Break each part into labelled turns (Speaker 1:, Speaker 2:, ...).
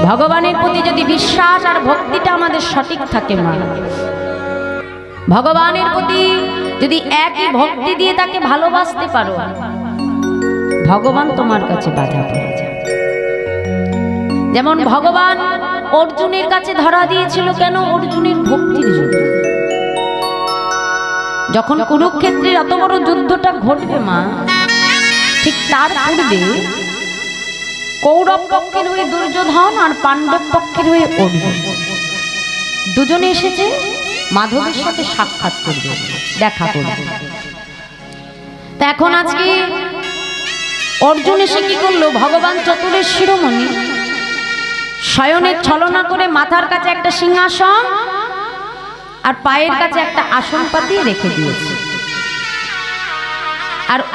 Speaker 1: ভগবানের প্রতি যদি বিশ্বাস আর ভক্তিটা আমাদের সঠিক থাকে মা, ভগবানের প্রতি যদি একই ভক্তি দিয়ে তাকে ভালোবাসতে পারো, ভগবান তোমার কাছে বাধা পড়ে যায়। যেমন ভগবান অর্জুনের কাছে ধরা দিয়েছিল কেন? অর্জুনের ভক্তির জন্য। যখন কুরুক্ষেত্রের এত বড় যুদ্ধটা ঘটবে মা, ঠিক তার পূর্বে কৌরব পক্ষের হয়ে দুর্যোধন আর পাণ্ডব পক্ষের হয়ে অর্জুন দুজনে এসেছে মাধবের সাথে সাক্ষাৎ করবে, দেখা করবে। তা এখন আজকে অর্জুন এসে কি করলো? ভগবান চতুরের শিরোমণি শয়নের ছলনা করে মাথার কাছে একটা সিংহাসন আর পায়ের কাছে একটা আসন পাতিয়ে রেখে দিয়েছে।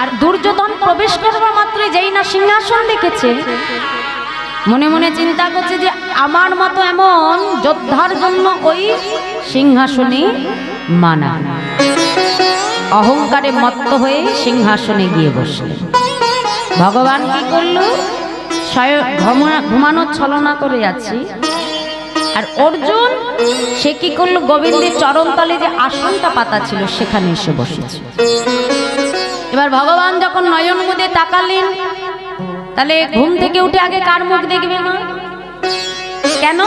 Speaker 1: আর দুর্যোধন প্রবেশ করবার মাত্র যেই না সিংহাসন দেখেছে, মনে মনে চিন্তা করছে যে আমার মতো এমন যোদ্ধার জন্য ওই সিংহাসনে মানা। অহংকারে মত্ত হয়ে সিংহাসনে গিয়ে বসলেন। ভগবান কি করল? ঘুমানোর ছলনা করে যাচ্ছি। আর অর্জুন সে কি করলো? গোবিন্দের চরণতলে যে আসনটা পাতা ছিল সেখানে এসে বসেছে। এবার ভগবান যখন নয়ন মুদে তাকালেন, তাহলে ঘুম থেকে উঠে আগে কার মুখ দেখবে মা? কেন?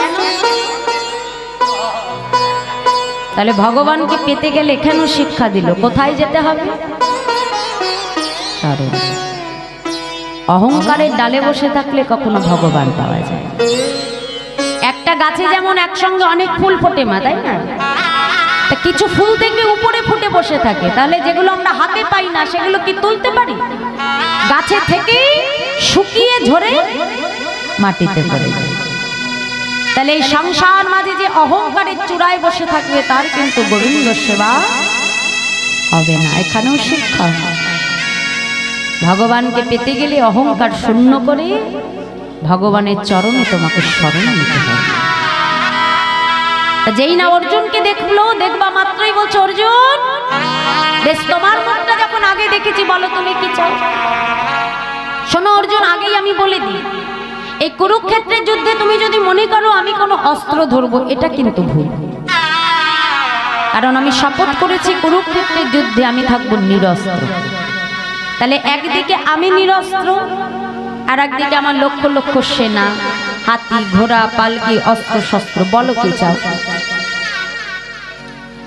Speaker 1: তাহলে ভগবানকে পেতে গেলে এখানেও শিক্ষা দিল, কোথায় যেতে হবে? চরণ। অহংকারের ডালে বসে থাকলে কখনো ভগবান পাওয়া যায়। একটা গাছে যেমন একসঙ্গে অনেক ফুল ফোটে মা, তাই না? কিছু ফুল দেখবে উপরে ফুটে বসে থাকে, তাহলে যেগুলো আমরা হাতে পাই না সেগুলো কি তুলতে পারি? গাছে থেকেই শুকিয়ে ঝরে মাটিতে পড়ে যায়। তাহলে এই সংসার মাঝে যে অহংকারের চূড়ায় বসে থাকবে তার কিন্তু গোবিন্দ সেবা হবে না। এখানেও শিক্ষা। ভগবানকে পেতে গেলে অহংকার শূন্য করে ভগবানের চরণে তোমাকে স্মরণ নিতে হবে। যেই না অর্জুনকে দেখলো, দেখবা মাত্রই বলছে, অর্জুন বেশ, তোমার মুখটা যখন আগে দেখেছি, বলো তুমি কি চাও? শোনো অর্জুন, আগেই আমি বলে দিই, এই কুরুক্ষেত্রের যুদ্ধে তুমি যদি মনে করো আমি কোনো অস্ত্র ধরবো, এটা কিন্তু ভুল। কারণ আমি শপথ করেছি কুরুক্ষেত্রের যুদ্ধে আমি থাকবো নিরস্ত্র। তাহলে একদিকে আমি নিরস্ত্র, আর একদিকে আমার লক্ষ লক্ষ সেনা, হাতি ঘোড়া পালকি অস্ত্র শস্ত্র, বলো কি চাও?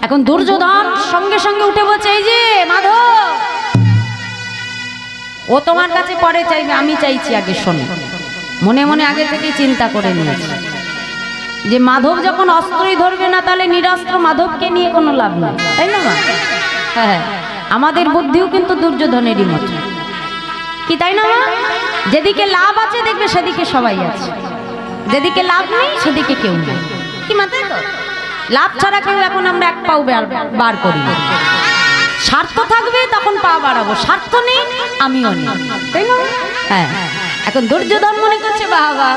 Speaker 1: এখন দুর্যোধন সঙ্গে সঙ্গে উঠে বলছে, এই যে মাধব, ও তোমার কাছে পরে চাইবে, আমি চাইছি আগে। শোনো, মনে মনে আগে থেকে চিন্তা করে নিয়েছি যে মাধব যখন অস্ত্রই ধরবে না, তাহলে নিরস্ত্র মাধবকে নিয়ে কোনো লাভ নেই, তাই না মা? হ্যাঁ, আমাদের বুদ্ধিও কিন্তু দুর্যোধনেরই মতো, কি তাই না মা? যেদিকে লাভ আছে দেখবে সেদিকে সবাই আছে, যেদিকে লাভ নেই সেদিকে কেউ নেই, কি মাথায় তো? লাভ ছাড়া কেউ এখন আমরা এক পাও বার করি। স্বার্থ থাকবে তখন পা বাড়াবো, স্বার্থ নেই আমিও নেই, তাই না? হ্যাঁ, এখন দুর্যোধন মনে করছে বাবা,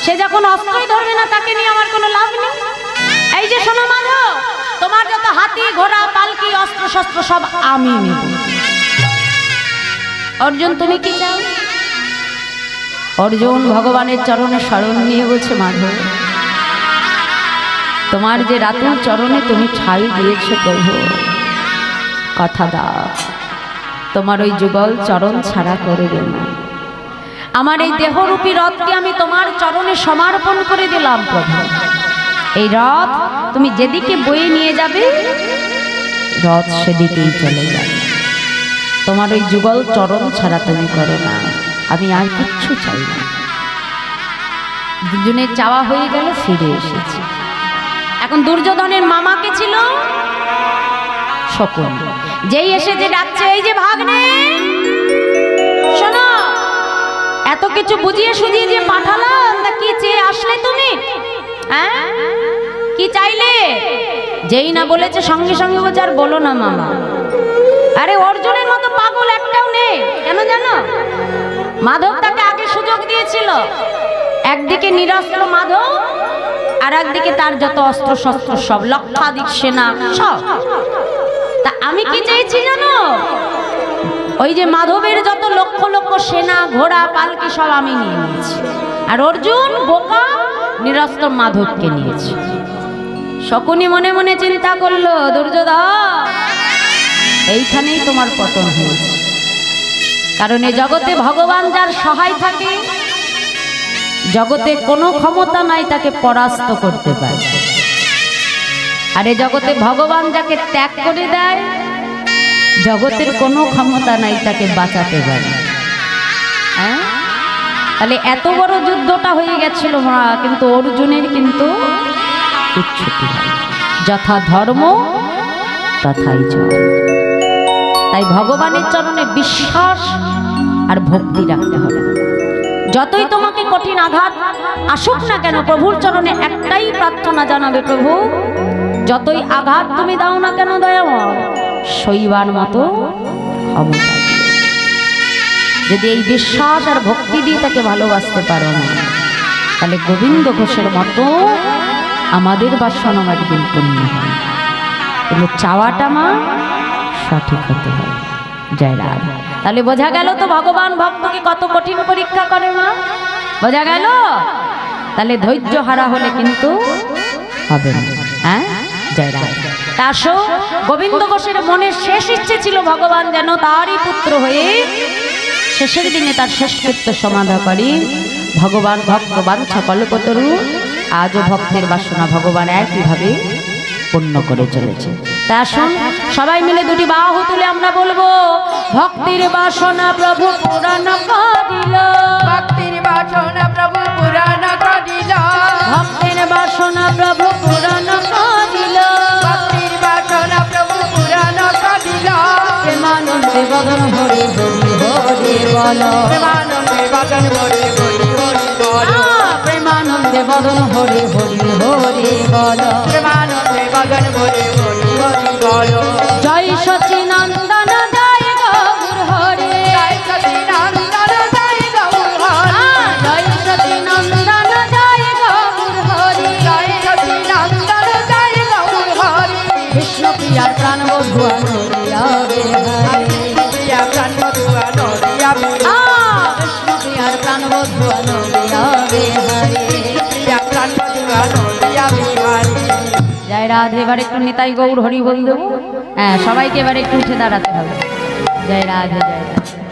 Speaker 1: সে যখন অস্ত্রই ধরবে না তাকে নিয়ে আমার কোনো লাভ নেই। এই যে শোনো মাধব, তোমার যত হাতি ঘোড়া পালকি অস্ত্র শস্ত্র সব আমি নেব। অর্জুন তুমি কি চাও? অর্জুন ভগবানের চরণে শরণ নিয়ে বলছে, মাধব তোমার যে রাতুল চরণে তুমি ঠাই দিয়েছ প্রভু, কথা দাও তোমার ওই যুগল চরণ ছাড়া করবে না। আমার এই দেহরূপী রথকে আমি তোমার চরণে সমর্পণ করে দিলাম প্রভু। এই রথ তুমি যেদিকে বয়ে নিয়ে যাবে, রথ সেদিকেই চলে যাবে। তোমার ওই যুগল চরণ ছাড়া তুমি করো না, আমি আর কিচ্ছু চাই না। দুজনের চাওয়া হয়ে গেল, ফিরে এসেছি। এখন দুর্যোধনের মামাকে ছিল শকুন, যেই এসেছে ডাকছে, এই যে ভাগ্নে শোনো, এত কিছু বুঝিয়ে সুঝিয়ে যে পাঠালাম, তা কি চেয়ে আসলে তুমি? হ্যাঁ, কি চাইলে? যেই না বলেছে সঙ্গে সঙ্গে বলছে, আর বলো না মামা, আরে অর্জুনের মতো পাগল একটাও নেই। কেন জানো? মাধব তাকে আগে সুযোগ দিয়েছিল, একদিকে নিরস্ত্র মাধব, আর একদিকে তার যত অস্ত্র শস্ত্র সব লক্ষাধিক সেনা সব। তা আমি কি চাইছি জানো? ওই যে মাধবের যত লক্ষ লক্ষ সেনা ঘোড়া পালকি সব আমি নিয়ে নিয়েছি। আর অর্জুন বোকা, নিরস্ত্র মাধবকে নিয়েছে। শকুনি মনে মনে চিন্তা করলো, দুর্যোধন এইখানেই তোমার পতন হয়েছে। কারণ এই জগতে ভগবান যার সহায় থাকে, জগতে কোনো ক্ষমতা নাই তাকে পরাস্ত করতে পারে। আর এই জগতে ভগবান যাকে ত্যাগ করে দেয়, জগতের কোনো ক্ষমতা নাই তাকে বাঁচাতে পারে। হ্যাঁ, তাহলে এত বড় যুদ্ধটা হয়ে গেছিল মা, কিন্তু অর্জুনের কিন্তু কিচ্ছুটি হয়। যথা ধর্ম তথাই জয়। তাই ভগবানের চরণে বিশ্বাস আর ভক্তি রাখতে হবে। যতই তোমাকে কঠিন আঘাত আসুক না কেন, প্রভুর চরণে একটাই প্রার্থনা জানাবে, প্রভু যতই আঘাত তুমি দাও না কেন দয়াময়, সইবার মতো ক্ষমতা। যদি এই বিশ্বাস আর ভক্তি দিয়ে তাকে ভালোবাসতে পারো না, তাহলে গোবিন্দ ঘোষের মতো আমাদের বাসনা একদিন পূর্ণ হয়। কিন্তু চাওয়াটা মা সঠিক হতে হবে। জয় রাধা। তাহলে বোঝা গেল তো ভগবান ভক্তকে কত কঠিন পরীক্ষা করে মা, বোঝা গেল। তাহলে ধৈর্য হারা হলে কিন্তু হবে না। হ্যাঁ, জয় রাধা। তা আসো, গোবিন্দ ঘোষের মনের শেষ ইচ্ছে ছিল ভগবান যেন তারই পুত্র হয়ে শেষের দিনে তার শেষকৃত্য সমাধা করি। ভগবান ভক্তবান কল্পতরু, আজও ভক্তের বাসনা ভগবান একইভাবে পূর্ণ করে চলেছে। তা আসুন সবাই মিলে দুটি বাহু তুলে আমরা বলবো, ভক্তির বাসনা প্রভু পুরাণ করিল,
Speaker 2: ভক্তির বাসনা প্রভু পুরাণ করিল,
Speaker 1: ভক্তের বাসনা প্রভু পুরাণ করিল,
Speaker 2: ভক্তির বাসনা প্রভু পুরাণ করিল।
Speaker 1: প্রেমানন্দে বদন হরি হরি হরি বল,
Speaker 2: প্রেমানন্দে বদন হরি হরি হরি বল,
Speaker 1: প্রেমানন্দে বদন হরি হরি হরি বল,
Speaker 2: প্রেমানন্দে বদন হরি হরি হরি বল।
Speaker 1: জয় সচিনন্দন জয় গৌর হরি,
Speaker 2: জয় সচিনন্দন জয় গৌর হরি,
Speaker 1: জয় সচিনন্দন জয় গৌর হরি,
Speaker 2: জয় সচিনন্দন জয় গৌর হরি।
Speaker 1: কৃষ্ণ প্রিয়ার প্রাণ বধুয়া নরিয়াবে হরি,
Speaker 2: প্রিয়া প্রাণ বধুয়া নরিয়াবে,
Speaker 1: কৃষ্ণ প্রিয়ার প্রাণ বধুয়া নরিয়াবে হরি,
Speaker 2: প্রিয়া প্রাণ বধুয়া নরিয়াবে হরি।
Speaker 1: জয় রাধে। এবার একটু নিতাই গৌর হরি বল দেবো। হ্যাঁ, সবাইকে এবার একটু উঠে দাঁড়াতে হবে। জয় রাধে, জয় রাধে।